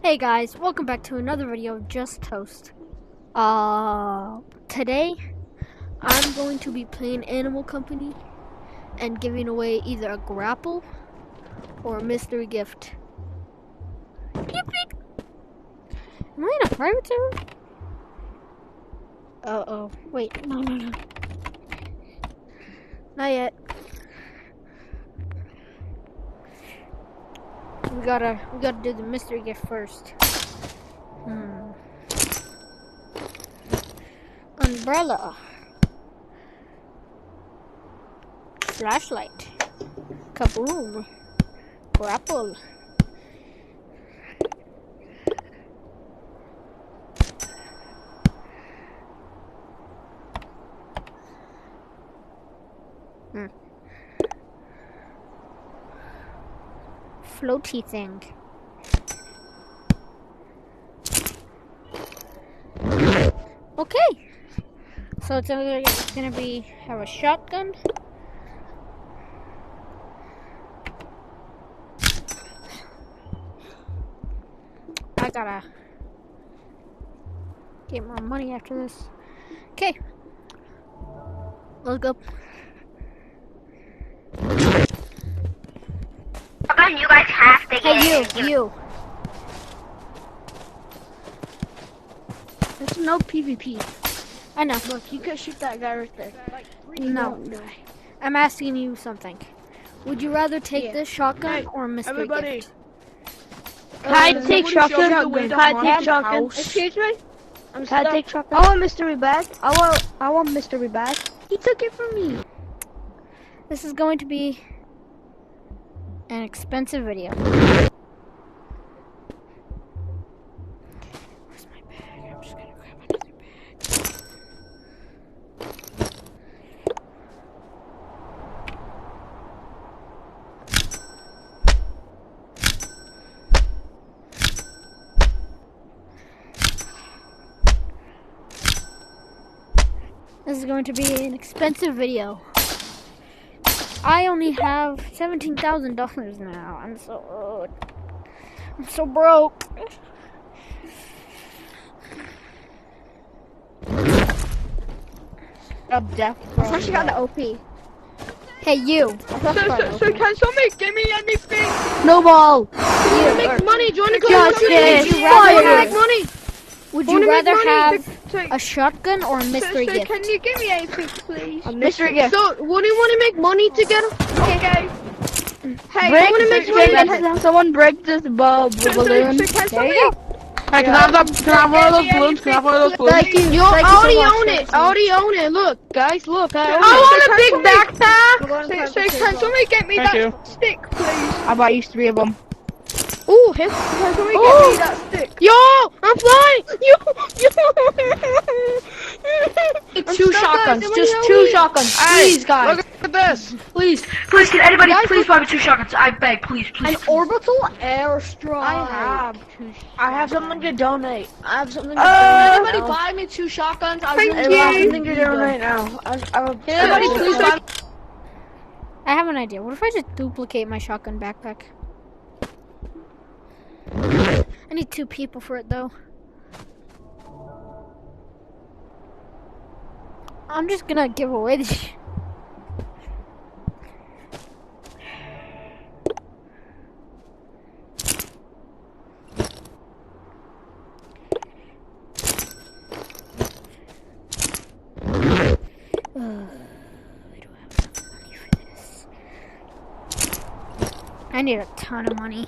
Hey guys, welcome back to another video of Just Toast. Today I'm going to be playing Animal Company and giving away either a grapple or a mystery gift. Peep peep. Am I in a private server? Uh-oh. Wait, no. Not yet. We gotta do the mystery gift first. Umbrella. Flashlight. Kaboom. Grapple. Floaty thing. Okay. So it's gonna have a shotgun. I gotta get more money after this. Okay. Let's go. You guys have to get Hey, you. There's no PvP. I know. Look, you can shoot that guy right there. No. I'm asking you something. Would you rather take this shotgun or a mystery gift? Can I take shotgun? Can I take shotgun? Excuse me? Can I take shotgun? I want mystery bag. I want mystery bag. He took it from me. This is going to be an expensive video. Where's my bag? I'm just gonna grab another bag. This is going to be an expensive video. I only have $17,000 now. I'm so broke. I'm deaf. First you got the OP. Hey, you. So can somebody give me anything? Snowball. You make money, join the Justice. community. Would Wanna you make rather money? have So a shotgun or a mystery gift? can you give me anything, please? A mystery gift. So, what do you want to make money to get? Okay. Hey, Break I want to make money. Someone break this balloon. So can somebody? Hey, can I have one of those balloons? Can I have one of those balloons? Thank you. Yo, I Thank you so already much. own it. I already own it. Look, guys, look. I want a big backpack. So can somebody get me Thank that you. stick, please? I bought you 3 of them. Ooh, can somebody get me that stick? Yo, I'm flying. Two shotguns. Just 2 shotguns. Please, guys. Look at this. Please, can anybody please buy me 2 shotguns? I beg, please. An orbital airstrike. I have something to donate. I have something. Anybody buy me 2 shotguns? I I have something to donate now. Anybody please buy? I have an idea. What if I just duplicate my shotgun backpack? I need 2 people for it though. I'm just gonna give away the I don't have enough money for this. I need a ton of money.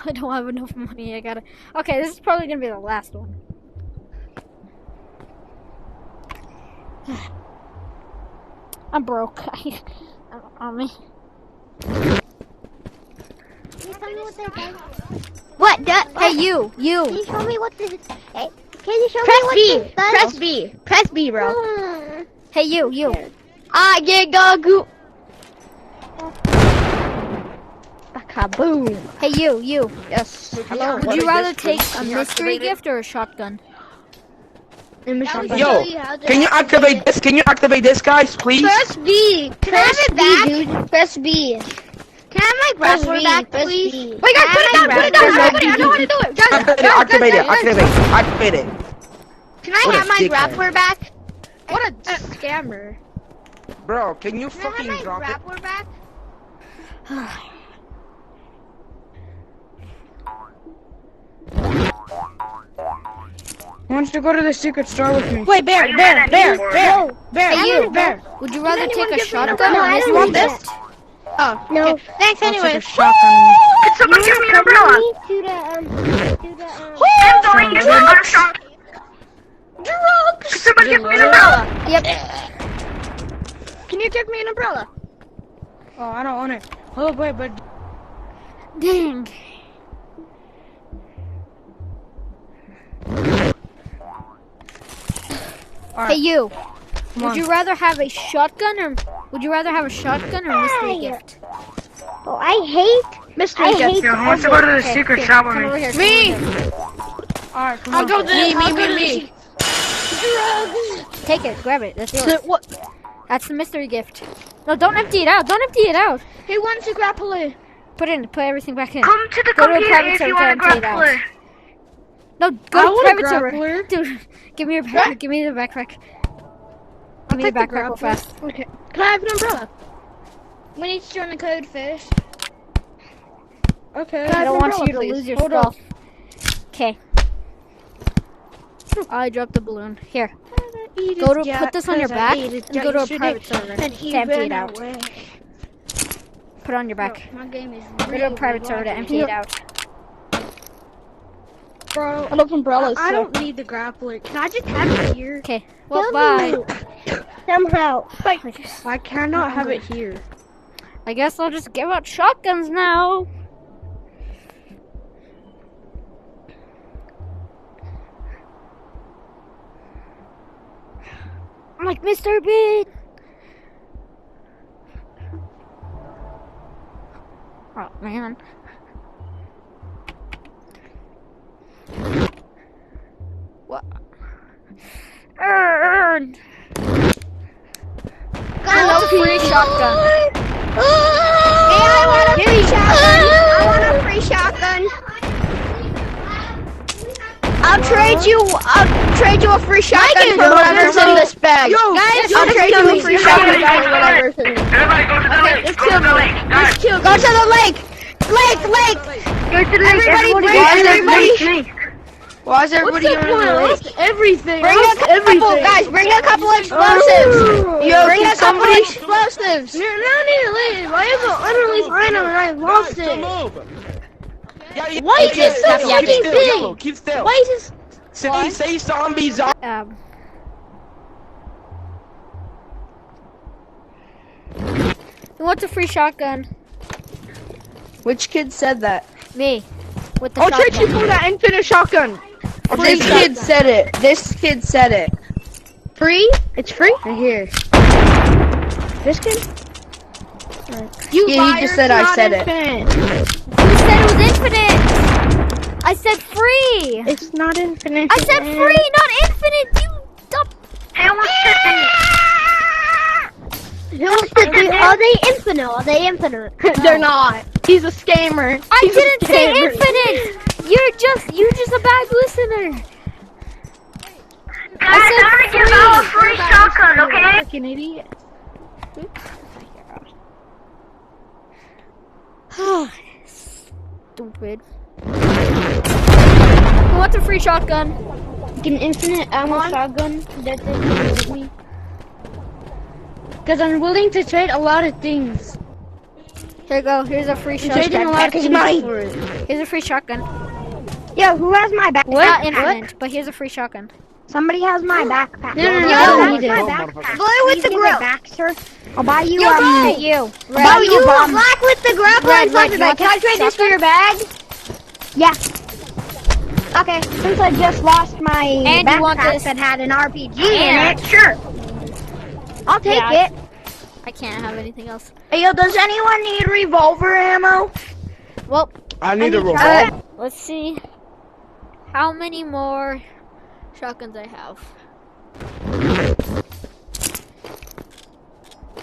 I don't have enough money. I gotta. Okay, this is probably gonna be the last one. I'm broke. On me. you tell me what this does? What? Hey, you. Can you show me what this? Hey, can you show me Press what B. this does? Press B. Press B, bro. Hey, you. I get gagoo. Kaboom. Hey, you. Yes. Hello. Would you rather take a mystery gift or a shotgun? Yo, can you activate this? Can you activate this, guys, please? Press B. Can I have it back? Dude. Press B. Can I have my grappler back, please? Wait, guys, put it down. Put it down. I know how to do it. Activate it. Can I What a have my dickhead. grappler back? What a scammer. Bro, can you Can I fucking have my drop it? grappler back? Wants to go to the secret store with me. Wait, Bear. Hey, you. Bear. Would you rather take a shotgun No, or a I mystery don't want gift? this. Oh, No. okay. Thanks I'll take anyway. a shotgun. Could someone give me an umbrella? I'm going to drugs. Could someone give me an umbrella? Yep. Can you give me an umbrella? Oh, I don't want it. Oh, wait, but Dang. Hey, you. Would you rather have a shotgun or mystery gift? Oh, I hate mystery I gift. hate Who wants to go to the Okay, secret here, shop come with over me? here, Me. come over here. Alright, come I'll on. go to Me. Take it, grab it. That's yours. So, what? That's the mystery gift. No, don't empty it out. Don't empty it out. He wants to grapple it. Put everything back in. Come to the Go to a computer private if server you to want a empty it out. grappler. No, I go to want a private server. grappler. Dude, give me your backpack. Give me the backpack. Give me the backpack real fast. Okay. Can I have an umbrella? We need to join the code first. Okay. I don't want you to lose your skull. Okay. I dropped the balloon. Here. Go to put this on your back and go to a private server to empty it out. Put it on your back. My game is Go to a private server to empty it out. Bro, I love umbrellas. I don't need the grappler. Can I just have it here? Okay. Well, bye. Somehow. I cannot have it here. I guess I'll just give out shotguns now. I'm like Mr. Bean. Oh man. What? Earned. Got a free shotgun. I want a free shotgun. I want a free shotgun. I'll trade you a free shotgun for whatever's in this bag. Yo, Guys, I'll trade you a free shotgun for whatever's in this bag. Everybody go to the lake. Go to the lake. Guys. Go to the lake. Lake. Go to the lake. Everybody. Why is everybody going to the lake? Everything. Bring a couple explosives. Bring a couple explosives. You're not in the lake. I have literally fine and I lost it. Move. Yeah, Why is it so fucking big? Yellow, keep still. Why is this? Say zombies. Who wants a free shotgun? Which kid said that? Me. With the I'll trade you shotgun. for that infinite shotgun. Free This shotgun. kid said it. This kid said it. Free? It's free? Right here. This kid? You Yeah, he just said I said it. Who said it was infinite? I said free. It's not infinite. I said free, not infinite. You dumb. Are they infinite? Are they infinite? They're not. He's a scammer. I He's a didn't say scammer. infinite. You're just a bad listener. I said free. free shotgun, okay? Fucking idiot. Stupid. Who wants a free shotgun? An infinite ammo shotgun. That's it. Me. Because I'm willing to trade a lot of things. Here you go. Here's a free Trading a shotgun. lot of things for it. Here's a free shotgun. Yo, who has my back? It's not infinite, but here's a free shotgun. Somebody has my backpack. No, no, no, That's you my do. backpack. Blue with Please the give grill. it back, sir. I'll buy you, Yo, bro. you. Oh, Buy you a bomb. black with the grapple Red, and flashlight bag. Red, Can I trade this for your bag? Yeah. Okay. Since I just lost my And you want backpack this? that had an RPG And- in it, sure. I'll take Yeah, it. I can't have anything else. Hey, yo, does anyone need revolver ammo? Well, I need a shotgun. revolver. let's see how many more shotguns I have.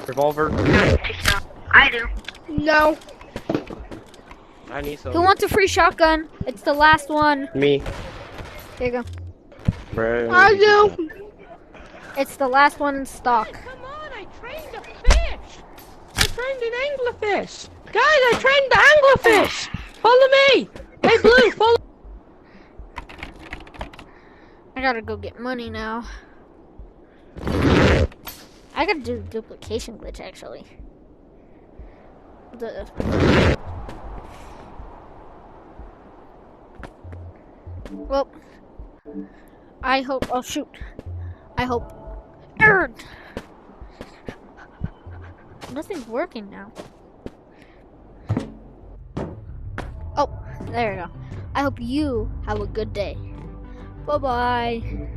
Revolver. I do. No. I need some. Who wants a free shotgun? It's the last one. Me. Here you go. Bro. I do. It's the last one in stock. Come on, I trained a fish. I trained an anglerfish. Guys, I trained the anglerfish. Follow me. Hey, Blue, follow. I gotta go get money now. I gotta do the duplication glitch actually. Well, I hope. Oh shoot! I hope. Err! Nothing's working now. Oh, there we go. I hope you have a good day. Bye bye.